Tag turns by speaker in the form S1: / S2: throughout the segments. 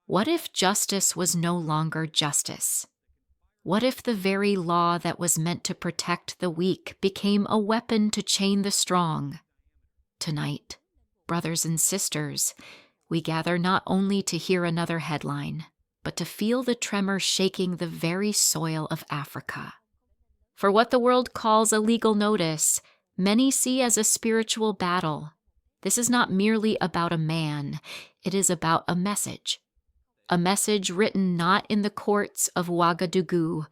S1: What if justice was no longer justice? What if the very law that was meant to protect the weak became a weapon to chain the strong? Tonight, brothers and sisters, we gather not only to hear another headline, but to feel the tremor shaking the very soil of Africa. For what the world calls a legal notice, many see as a spiritual battle. This is not merely about a man, it is about a message. A message written not in the courts of Ouagadougou,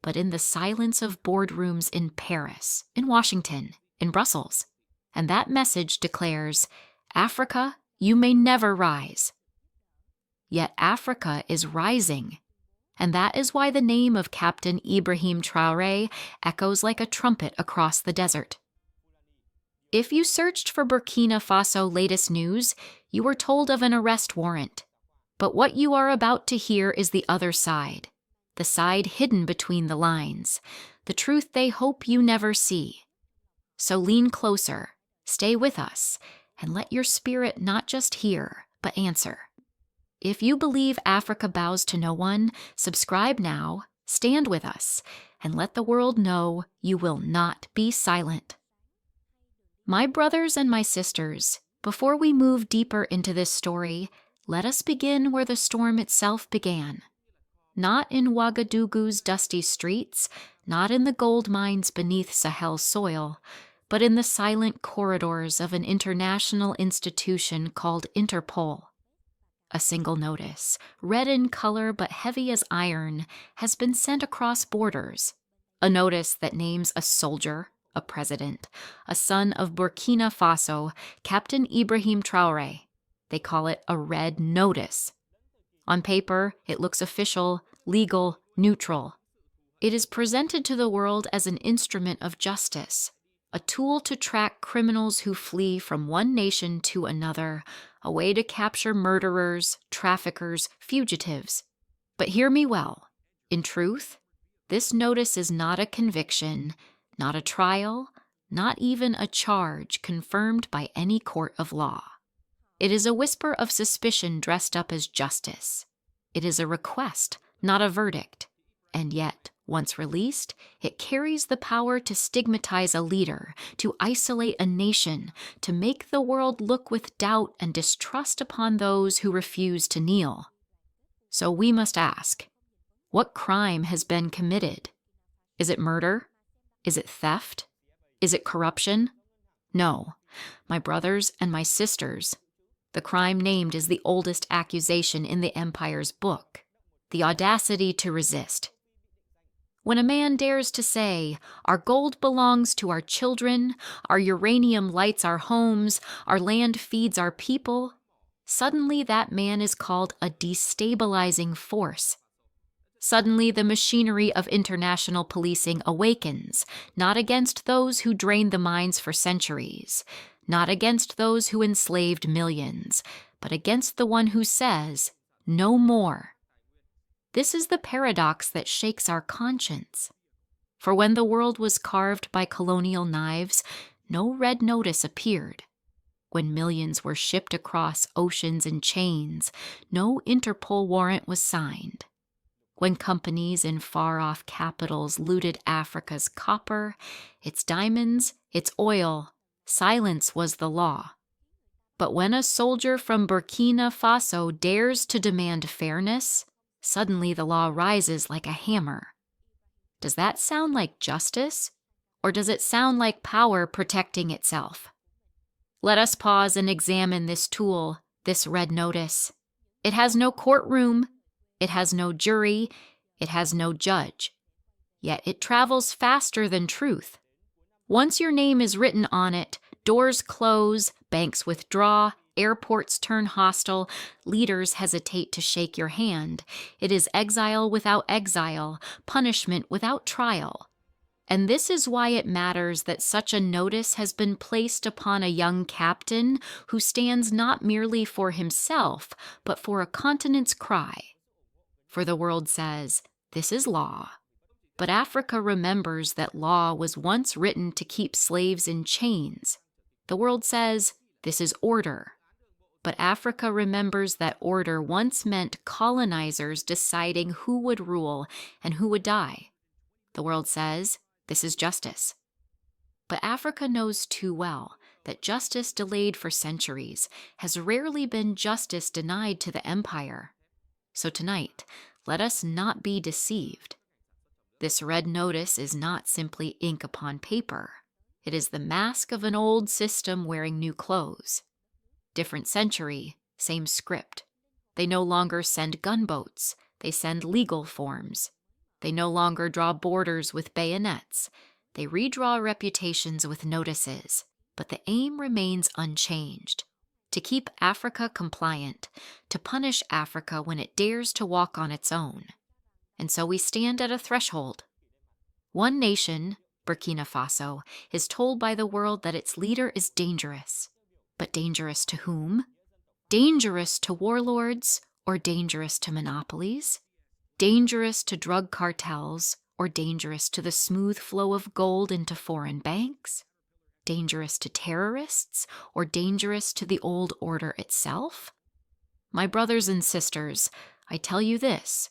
S1: but in the silence of boardrooms in Paris, in Washington, in Brussels. And that message declares, Africa, you may never rise. Yet Africa is rising, and that is why the name of Captain Ibrahim Traoré echoes like a trumpet across the desert. If you searched for Burkina Faso latest news, you were told of an arrest warrant. But what you are about to hear is the other side, the side hidden between the lines, the truth they hope you never see. So lean closer, stay with us, and let your spirit not just hear, but answer. If you believe Africa bows to no one, subscribe now, stand with us, and let the world know you will not be silent. My brothers and my sisters, before we move deeper into this story, let us begin where the storm itself began. Not in Ouagadougou's dusty streets, not in the gold mines beneath Sahel soil, but in the silent corridors of an international institution called Interpol. A single notice, red in color but heavy as iron, has been sent across borders. A notice that names a soldier, a president, a son of Burkina Faso, Captain Ibrahim Traoré. They call it a red notice. On paper, it looks official, legal, neutral. It is presented to the world as an instrument of justice, a tool to track criminals who flee from one nation to another, a way to capture murderers, traffickers, fugitives. But hear me well. In truth, this notice is not a conviction, not a trial, not even a charge confirmed by any court of law. It is a whisper of suspicion dressed up as justice. It is a request, not a verdict. And yet, once released, it carries the power to stigmatize a leader, to isolate a nation, to make the world look with doubt and distrust upon those who refuse to kneel. So we must ask, what crime has been committed? Is it murder? Is it theft? Is it corruption? No, my brothers and my sisters. The crime named is the oldest accusation in the empire's book, the audacity to resist. When a man dares to say, our gold belongs to our children, our uranium lights our homes, our land feeds our people, suddenly that man is called a destabilizing force. Suddenly the machinery of international policing awakens, not against those who drained the mines for centuries, not against those who enslaved millions, but against the one who says, no more. This is the paradox that shakes our conscience. For when the world was carved by colonial knives, no red notice appeared. When millions were shipped across oceans in chains, no Interpol warrant was signed. When companies in far-off capitals looted Africa's copper, its diamonds, its oil, silence was the law. But when a soldier from Burkina Faso dares to demand fairness, suddenly the law rises like a hammer. Does that sound like justice, or does it sound like power protecting itself? Let us pause and examine this tool, this red notice. It has no courtroom, it has no jury, it has no judge. Yet it travels faster than truth. Once your name is written on it, doors close, banks withdraw, airports turn hostile, leaders hesitate to shake your hand. It is exile without exile, punishment without trial. And this is why it matters that such a notice has been placed upon a young captain who stands not merely for himself, but for a continent's cry. For the world says, this is law. But Africa remembers that law was once written to keep slaves in chains. The world says, this is order. But Africa remembers that order once meant colonizers deciding who would rule and who would die. The world says, this is justice. But Africa knows too well that justice delayed for centuries has rarely been justice denied to the empire. So tonight, let us not be deceived. This red notice is not simply ink upon paper. It is the mask of an old system wearing new clothes. Different century, same script. They no longer send gunboats, they send legal forms. They no longer draw borders with bayonets. They redraw reputations with notices, but the aim remains unchanged. To keep Africa compliant, to punish Africa when it dares to walk on its own. And so we stand at a threshold. One nation, Burkina Faso, is told by the world that its leader is dangerous. But dangerous to whom? Dangerous to warlords or dangerous to monopolies? Dangerous to drug cartels or dangerous to the smooth flow of gold into foreign banks? Dangerous to terrorists or dangerous to the old order itself? My brothers and sisters, I tell you this,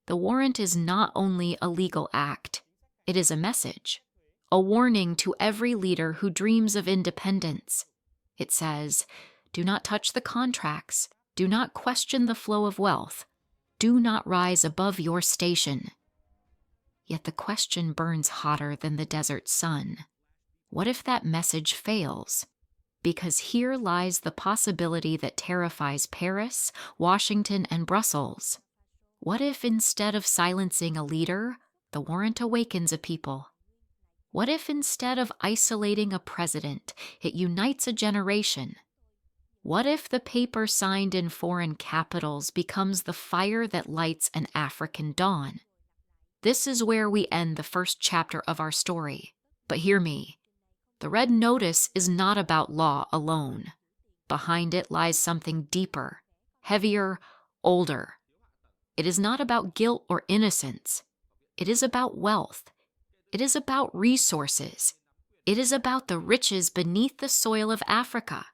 S1: the warrant is not only a legal act, it is a message, a warning to every leader who dreams of independence. It says, do not touch the contracts, do not question the flow of wealth, do not rise above your station. Yet the question burns hotter than the desert sun. What if that message fails? Because here lies the possibility that terrifies Paris, Washington, and Brussels. What if instead of silencing a leader, the warrant awakens a people? What if instead of isolating a president, it unites a generation? What if the paper signed in foreign capitals becomes the fire that lights an African dawn? This is where we end the first chapter of our story. But hear me. The red notice is not about law alone. Behind it lies something deeper, heavier, older. It is not about guilt or innocence. It is about wealth. It is about resources. It is about the riches beneath the soil of Africa.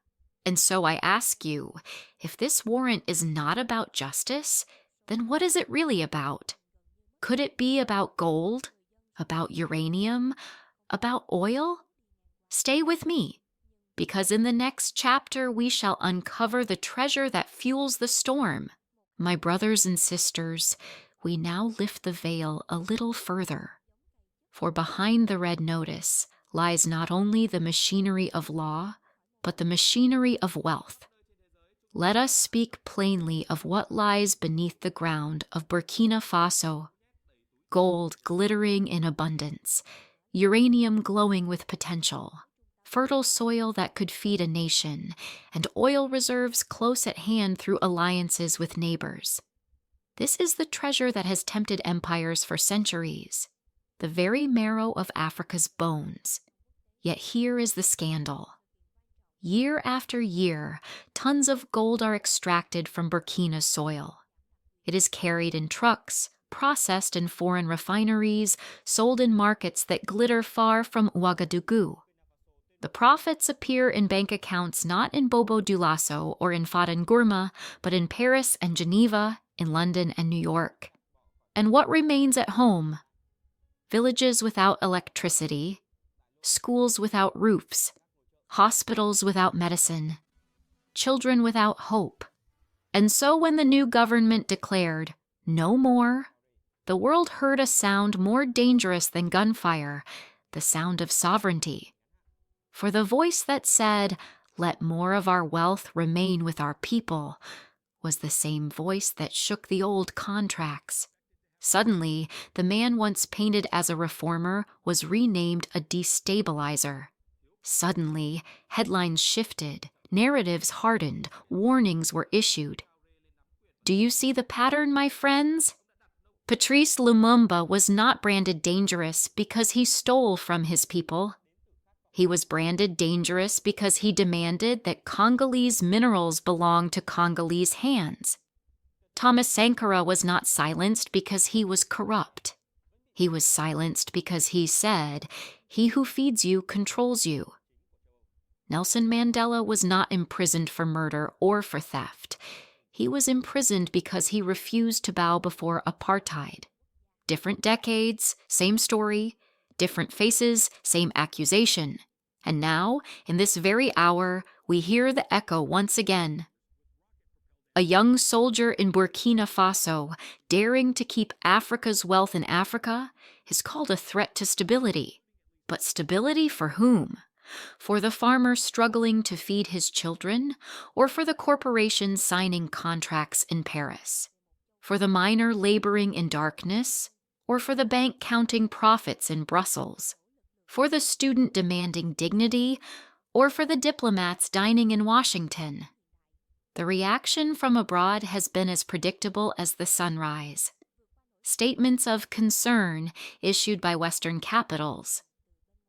S1: And so I ask you, if this warrant is not about justice, then what is it really about? Could it be about gold? About uranium? About oil? Stay with me, because in the next chapter we shall uncover the treasure that fuels the storm. My brothers and sisters, we now lift the veil a little further. For behind the red notice lies not only the machinery of law, but the machinery of wealth. Let us speak plainly of what lies beneath the ground of Burkina Faso. Gold glittering in abundance, uranium glowing with potential, fertile soil that could feed a nation, and oil reserves close at hand through alliances with neighbors. This is the treasure that has tempted empires for centuries, the very marrow of Africa's bones. Yet here is the scandal. Year after year, tons of gold are extracted from Burkina's soil. It is carried in trucks, processed in foreign refineries, sold in markets that glitter far from Ouagadougou. The profits appear in bank accounts not in Bobo Dioulasso or in Fadengourma, but in Paris and Geneva, in London and New York. And what remains at home? Villages without electricity, schools without roofs, hospitals without medicine, children without hope. And so when the new government declared, no more, the world heard a sound more dangerous than gunfire, the sound of sovereignty. For the voice that said, let more of our wealth remain with our people, was the same voice that shook the old contracts. Suddenly, the man once painted as a reformer was renamed a destabilizer. Suddenly, headlines shifted, narratives hardened, warnings were issued. Do you see the pattern, my friends? Patrice Lumumba was not branded dangerous because he stole from his people. He was branded dangerous because he demanded that Congolese minerals belong to Congolese hands. Thomas Sankara was not silenced because he was corrupt. He was silenced because he said, "He who feeds you controls you." Nelson Mandela was not imprisoned for murder or for theft. He was imprisoned because he refused to bow before apartheid. Different decades, same story. Different faces, same accusation. And now, in this very hour, we hear the echo once again. A young soldier in Burkina Faso, daring to keep Africa's wealth in Africa, is called a threat to stability. But stability for whom? For the farmer struggling to feed his children, or for the corporation signing contracts in Paris? For the miner laboring in darkness, or for the bank counting profits in Brussels? For the student demanding dignity, or for the diplomats dining in Washington? The reaction from abroad has been as predictable as the sunrise. Statements of concern issued by Western capitals.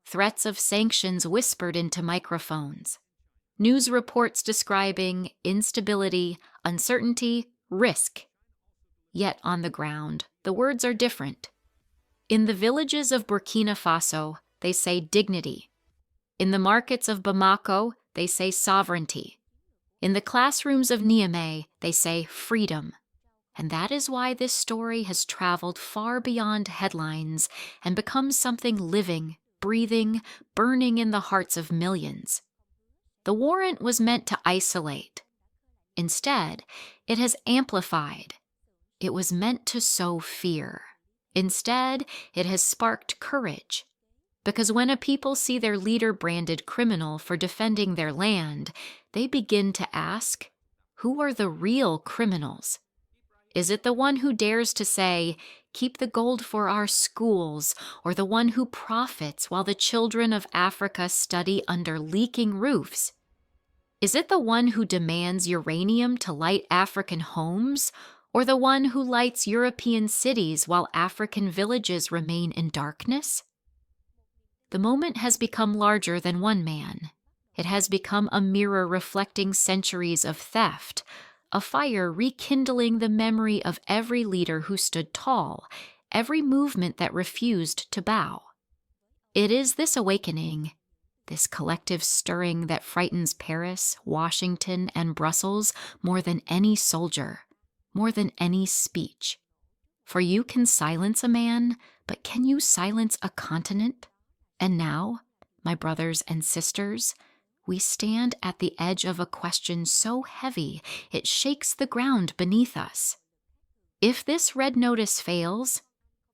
S1: Threats of sanctions whispered into microphones. News reports describing instability, uncertainty, risk. Yet on the ground, the words are different. In the villages of Burkina Faso, they say dignity. In the markets of Bamako, they say sovereignty. In the classrooms of Niamey, they say freedom. And that is why this story has traveled far beyond headlines and become something living, breathing, burning in the hearts of millions. The warrant was meant to isolate. Instead, it has amplified. It was meant to sow fear. Instead, it has sparked courage. Because when a people see their leader branded criminal for defending their land, they begin to ask, who are the real criminals? Is it the one who dares to say, keep the gold for our schools, or the one who profits while the children of Africa study under leaking roofs? Is it the one who demands uranium to light African homes, or the one who lights European cities while African villages remain in darkness? The moment has become larger than one man. It has become a mirror reflecting centuries of theft, a fire rekindling the memory of every leader who stood tall, every movement that refused to bow. It is this awakening, this collective stirring that frightens Paris, Washington, and Brussels more than any soldier, more than any speech. For you can silence a man, but can you silence a continent? And now, my brothers and sisters, we stand at the edge of a question so heavy it shakes the ground beneath us. If this red notice fails,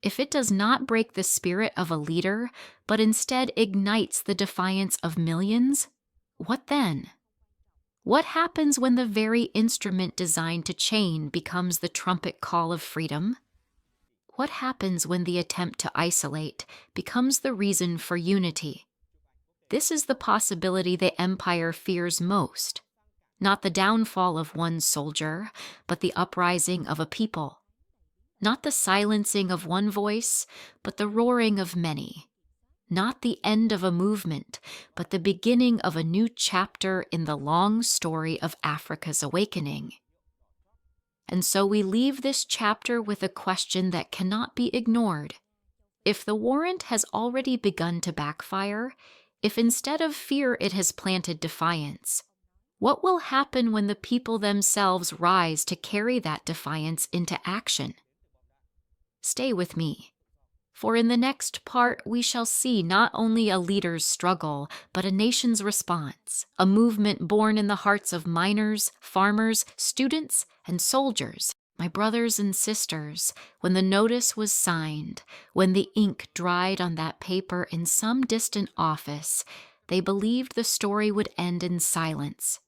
S1: if it does not break the spirit of a leader, but instead ignites the defiance of millions, what then? What happens when the very instrument designed to chain becomes the trumpet call of freedom? What happens when the attempt to isolate becomes the reason for unity? This is the possibility the empire fears most. Not the downfall of one soldier, but the uprising of a people. Not the silencing of one voice, but the roaring of many. Not the end of a movement, but the beginning of a new chapter in the long story of Africa's awakening. And so we leave this chapter with a question that cannot be ignored. If the warrant has already begun to backfire, if instead of fear it has planted defiance, what will happen when the people themselves rise to carry that defiance into action? Stay with me, for in the next part we shall see not only a leader's struggle, but a nation's response, a movement born in the hearts of miners, farmers, students, and soldiers, my brothers and sisters, when the notice was signed, when the ink dried on that paper in some distant office, they believed the story would end in silence.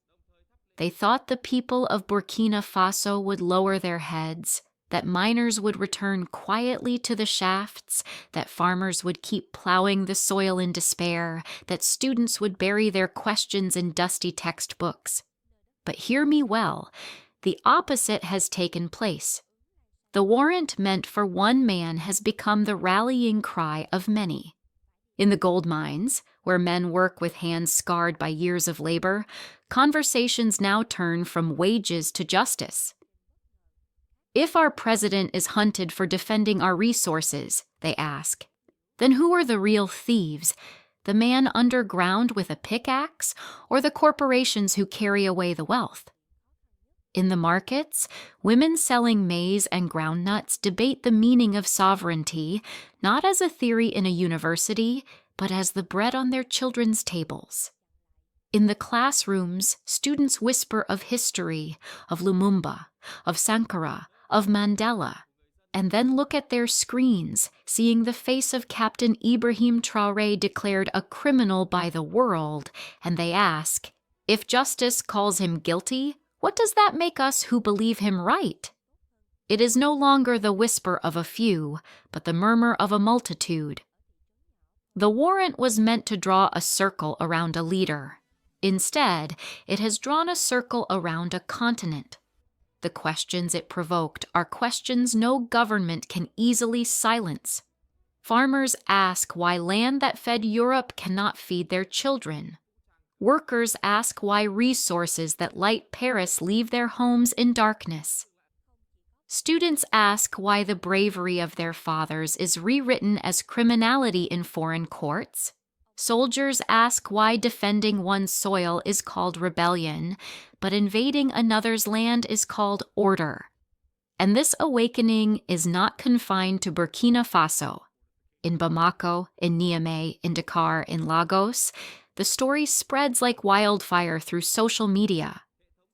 S1: They thought the people of Burkina Faso would lower their heads, that miners would return quietly to the shafts, that farmers would keep plowing the soil in despair, that students would bury their questions in dusty textbooks. But hear me well. The opposite has taken place. The warrant meant for one man has become the rallying cry of many. In the gold mines, where men work with hands scarred by years of labor, conversations now turn from wages to justice. If our president is hunted for defending our resources, they ask, then who are the real thieves? The man underground with a pickaxe, or the corporations who carry away the wealth? In the markets, women selling maize and groundnuts debate the meaning of sovereignty, not as a theory in a university, but as the bread on their children's tables. In the classrooms, students whisper of history, of Lumumba, of Sankara, of Mandela, and then look at their screens, seeing the face of Captain Ibrahim Traoré declared a criminal by the world, and they ask, if justice calls him guilty, what does that make us who believe him right? It is no longer the whisper of a few, but the murmur of a multitude. The warrant was meant to draw a circle around a leader. Instead, it has drawn a circle around a continent. The questions it provoked are questions no government can easily silence. Farmers ask why land that fed Europe cannot feed their children. Workers ask why resources that light Paris leave their homes in darkness. Students ask why the bravery of their fathers is rewritten as criminality in foreign courts. Soldiers ask why defending one's soil is called rebellion, but invading another's land is called order. And this awakening is not confined to Burkina Faso. In Bamako, in Niamey, in Dakar, in Lagos, the story spreads like wildfire through social media.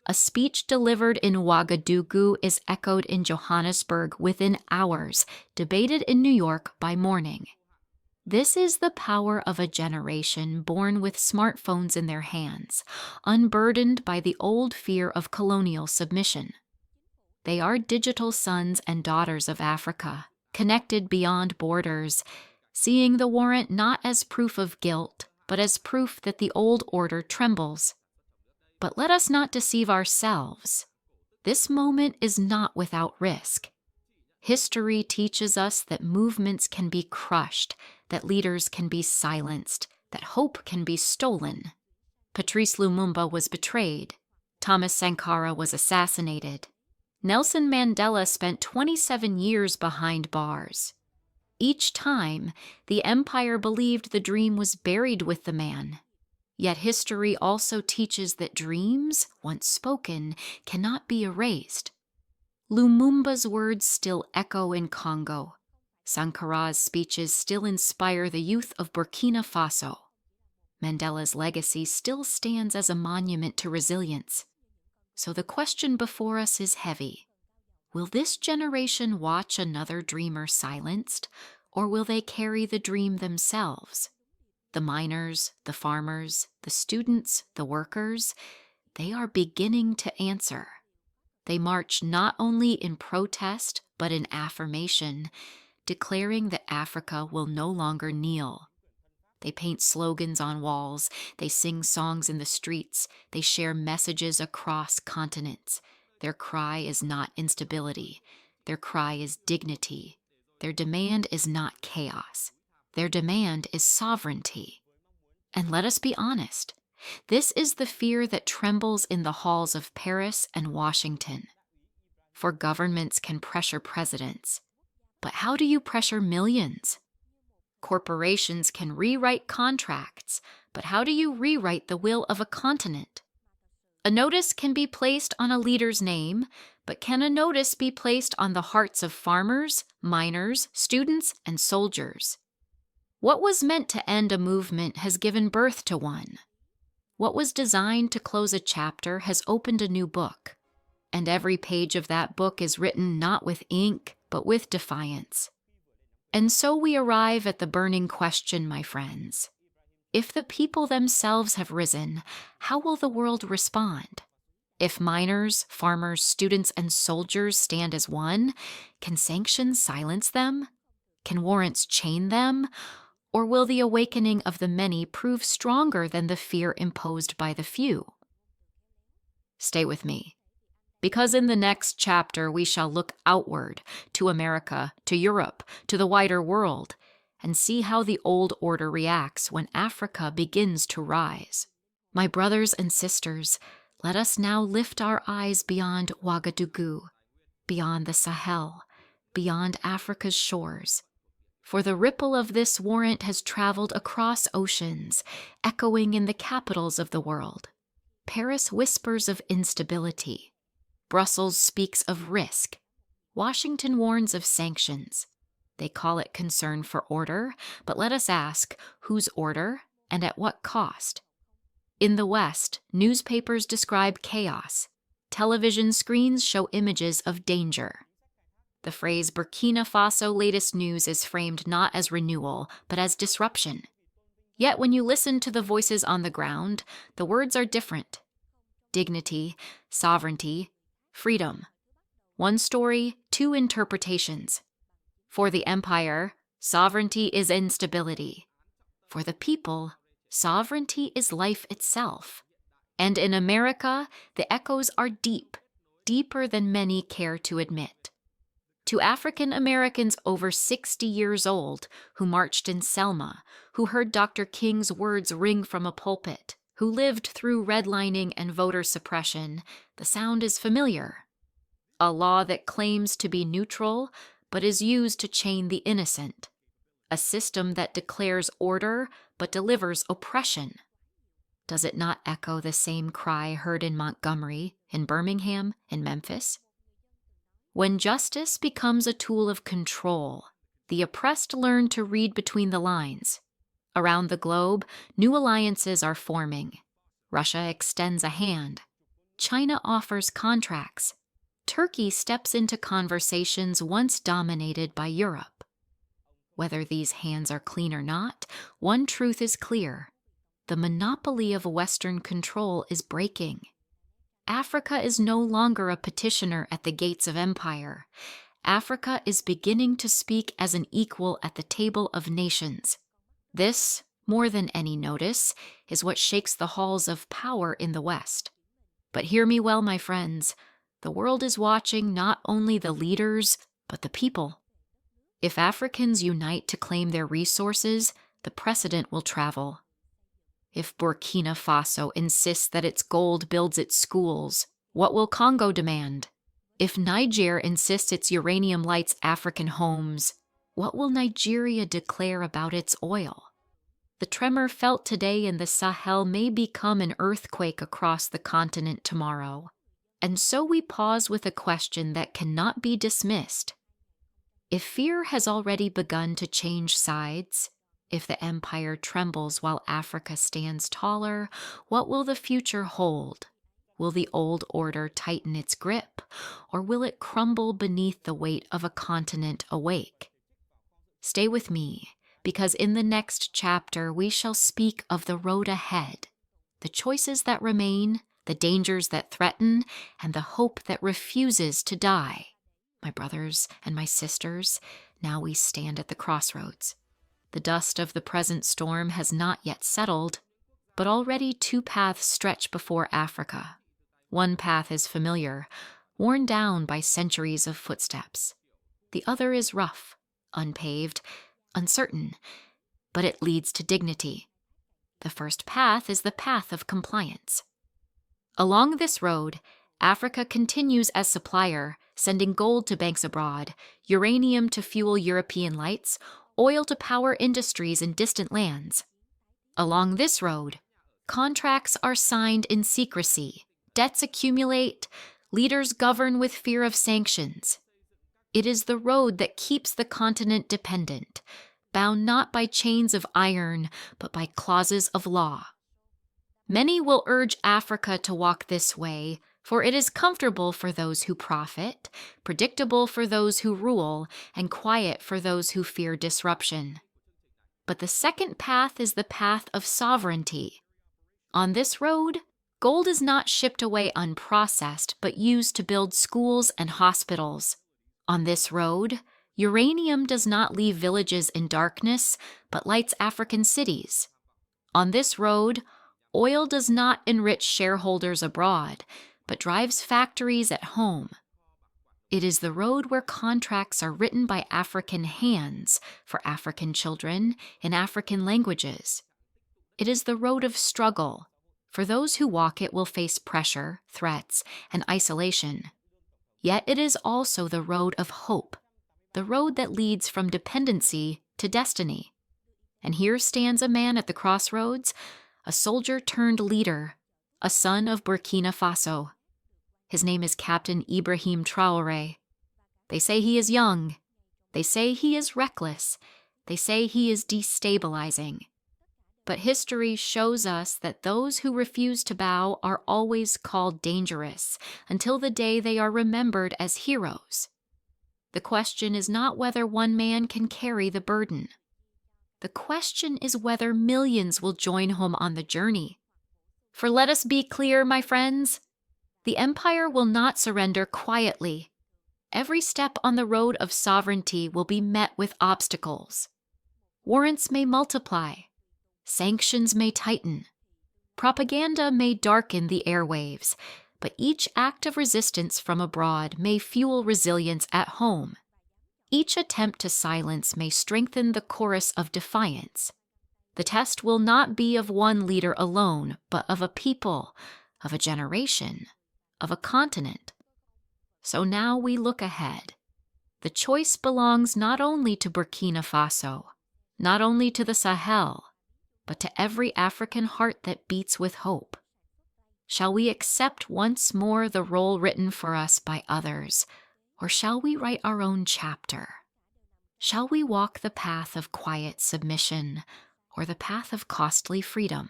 S1: A speech delivered in Ouagadougou is echoed in Johannesburg within hours, debated in New York by morning. This is the power of a generation born with smartphones in their hands, unburdened by the old fear of colonial submission. They are digital sons and daughters of Africa, connected beyond borders, seeing the warrant not as proof of guilt, but as proof that the old order trembles. But let us not deceive ourselves. This moment is not without risk. History teaches us that movements can be crushed, that leaders can be silenced, that hope can be stolen. Patrice Lumumba was betrayed. Thomas Sankara was assassinated. Nelson Mandela spent 27 years behind bars. Each time, the empire believed the dream was buried with the man. Yet history also teaches that dreams, once spoken, cannot be erased. Lumumba's words still echo in Congo. Sankara's speeches still inspire the youth of Burkina Faso. Mandela's legacy still stands as a monument to resilience. So the question before us is heavy. Will this generation watch another dreamer silenced, or will they carry the dream themselves? The miners, the farmers, the students, the workers, they are beginning to answer. They march not only in protest, but in affirmation, declaring that Africa will no longer kneel. They paint slogans on walls, they sing songs in the streets, they share messages across continents. Their cry is not instability. Their cry is dignity. Their demand is not chaos. Their demand is sovereignty. And let us be honest. This is the fear that trembles in the halls of Paris and Washington. For governments can pressure presidents. But how do you pressure millions? Corporations can rewrite contracts, but how do you rewrite the will of a continent? A notice can be placed on a leader's name, but can a notice be placed on the hearts of farmers, miners, students, and soldiers? What was meant to end a movement has given birth to one. What was designed to close a chapter has opened a new book, and every page of that book is written not with ink, but with defiance. And so we arrive at the burning question, my friends. If the people themselves have risen, how will the world respond? If miners, farmers, students, and soldiers stand as one, can sanctions silence them? Can warrants chain them? Or will the awakening of the many prove stronger than the fear imposed by the few? Stay with me, because in the next chapter we shall look outward to America, to Europe, to the wider world, and see how the old order reacts when Africa begins to rise. My brothers and sisters, let us now lift our eyes beyond Ouagadougou, beyond the Sahel, beyond Africa's shores. For the ripple of this warrant has traveled across oceans, echoing in the capitals of the world. Paris whispers of instability. Brussels speaks of risk. Washington warns of sanctions. They call it concern for order, but let us ask, whose order and at what cost? In the West, newspapers describe chaos. Television screens show images of danger. The phrase Burkina Faso latest news is framed not as renewal, but as disruption. Yet when you listen to the voices on the ground, the words are different. Dignity, sovereignty, freedom. One story, two interpretations. For the empire, sovereignty is instability. For the people, sovereignty is life itself. And in America, the echoes are deep, deeper than many care to admit. To African Americans over 60 years old who marched in Selma, who heard Dr. King's words ring from a pulpit, who lived through redlining and voter suppression, the sound is familiar. A law that claims to be neutral, but is used to chain the innocent. A system that declares order, but delivers oppression. Does it not echo the same cry heard in Montgomery, in Birmingham, in Memphis? When justice becomes a tool of control, the oppressed learn to read between the lines. Around the globe, new alliances are forming. Russia extends a hand. China offers contracts. Turkey steps into conversations once dominated by Europe. Whether these hands are clean or not, one truth is clear. The monopoly of Western control is breaking. Africa is no longer a petitioner at the gates of empire. Africa is beginning to speak as an equal at the table of nations. This, more than any notice, is what shakes the halls of power in the West. But hear me well, my friends. The world is watching not only the leaders, but the people. If Africans unite to claim their resources, the precedent will travel. If Burkina Faso insists that its gold builds its schools, what will Congo demand? If Niger insists its uranium lights African homes, what will Nigeria declare about its oil? The tremor felt today in the Sahel may become an earthquake across the continent tomorrow. And so we pause with a question that cannot be dismissed. If fear has already begun to change sides, if the empire trembles while Africa stands taller, what will the future hold? Will the old order tighten its grip, or will it crumble beneath the weight of a continent awake? Stay with me, because in the next chapter we shall speak of the road ahead, the choices that remain, the dangers that threaten, and the hope that refuses to die. My brothers and my sisters, now we stand at the crossroads. The dust of the present storm has not yet settled, but already two paths stretch before Africa. One path is familiar, worn down by centuries of footsteps. The other is rough, unpaved, uncertain, but it leads to dignity. The first path is the path of compliance. Along this road, Africa continues as supplier, sending gold to banks abroad, uranium to fuel European lights, oil to power industries in distant lands. Along this road, contracts are signed in secrecy, debts accumulate, leaders govern with fear of sanctions. It is the road that keeps the continent dependent, bound not by chains of iron, but by clauses of law. Many will urge Africa to walk this way, for it is comfortable for those who profit, predictable for those who rule, and quiet for those who fear disruption. But the second path is the path of sovereignty. On this road, gold is not shipped away unprocessed, but used to build schools and hospitals. On this road, uranium does not leave villages in darkness, but lights African cities. On this road, oil does not enrich shareholders abroad, but drives factories at home. It is the road where contracts are written by African hands for African children in African languages. It is the road of struggle. For those who walk it will face pressure, threats, and isolation. Yet it is also the road of hope, the road that leads from dependency to destiny. And here stands a man at the crossroads, a soldier turned leader, a son of Burkina Faso. His name is Captain Ibrahim Traoré. They say he is young. They say he is reckless. They say he is destabilizing. But history shows us that those who refuse to bow are always called dangerous until the day they are remembered as heroes. The question is not whether one man can carry the burden. The question is whether millions will join him on the journey. For let us be clear, my friends, the empire will not surrender quietly. Every step on the road of sovereignty will be met with obstacles. Warrants may multiply. Sanctions may tighten. Propaganda may darken the airwaves, but each act of resistance from abroad may fuel resilience at home. Each attempt to silence may strengthen the chorus of defiance. The test will not be of one leader alone, but of a people, of a generation, of a continent. So now we look ahead. The choice belongs not only to Burkina Faso, not only to the Sahel, but to every African heart that beats with hope. Shall we accept once more the role written for us by others, or shall we write our own chapter? Shall we walk the path of quiet submission, or the path of costly freedom?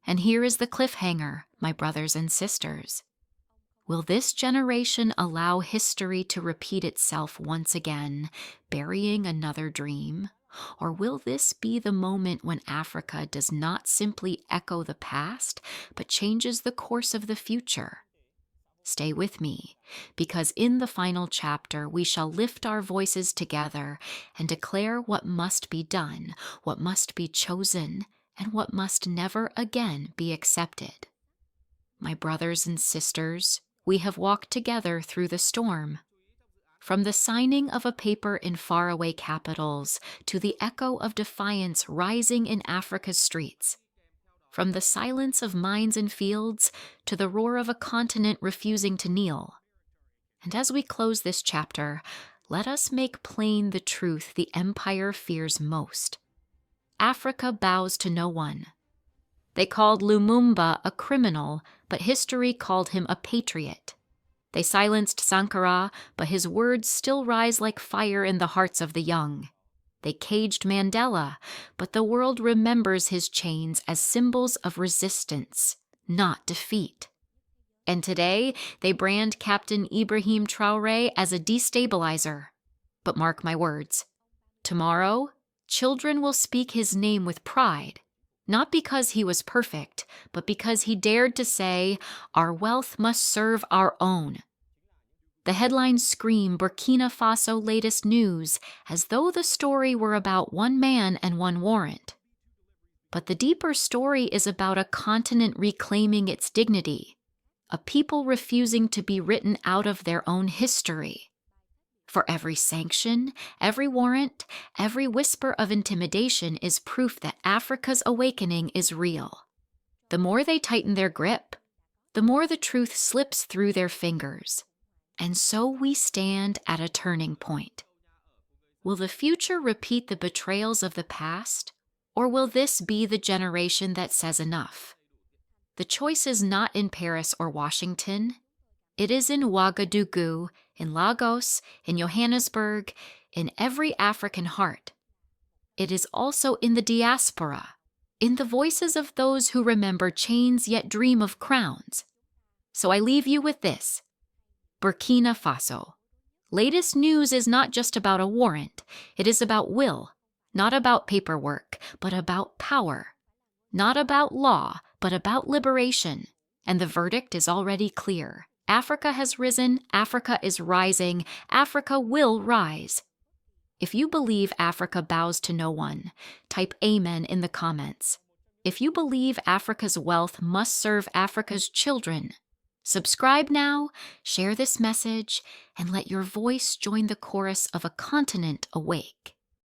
S1: And here is the cliffhanger, my brothers and sisters. Will this generation allow history to repeat itself once again, burying another dream? Or will this be the moment when Africa does not simply echo the past, but changes the course of the future? Stay with me, because in the final chapter we shall lift our voices together and declare what must be done, what must be chosen, and what must never again be accepted. My brothers and sisters, we have walked together through the storm. From the signing of a paper in faraway capitals to the echo of defiance rising in Africa's streets. From the silence of mines and fields to the roar of a continent refusing to kneel. And as we close this chapter, let us make plain the truth the empire fears most. Africa bows to no one. They called Lumumba a criminal, but history called him a patriot. They silenced Sankara, but his words still rise like fire in the hearts of the young. They caged Mandela, but the world remembers his chains as symbols of resistance, not defeat. And today, they brand Captain Ibrahim Traoré as a destabilizer. But mark my words, tomorrow, children will speak his name with pride, not because he was perfect, but because he dared to say, "Our wealth must serve our own." The headlines scream Burkina Faso latest news, as though the story were about one man and one warrant. But the deeper story is about a continent reclaiming its dignity, a people refusing to be written out of their own history. For every sanction, every warrant, every whisper of intimidation is proof that Africa's awakening is real. The more they tighten their grip, the more the truth slips through their fingers. And so we stand at a turning point. Will the future repeat the betrayals of the past, or will this be the generation that says enough? The choice is not in Paris or Washington. It is in Ouagadougou, in Lagos, in Johannesburg, in every African heart. It is also in the diaspora, in the voices of those who remember chains yet dream of crowns. So I leave you with this. Burkina Faso. Latest news is not just about a warrant. It is about will, not about paperwork, but about power. Not about law, but about liberation. And the verdict is already clear. Africa has risen, Africa is rising, Africa will rise. If you believe Africa bows to no one, type Amen in the comments. If you believe Africa's wealth must serve Africa's children, subscribe now, share this message, and let your voice join the chorus of a continent awake.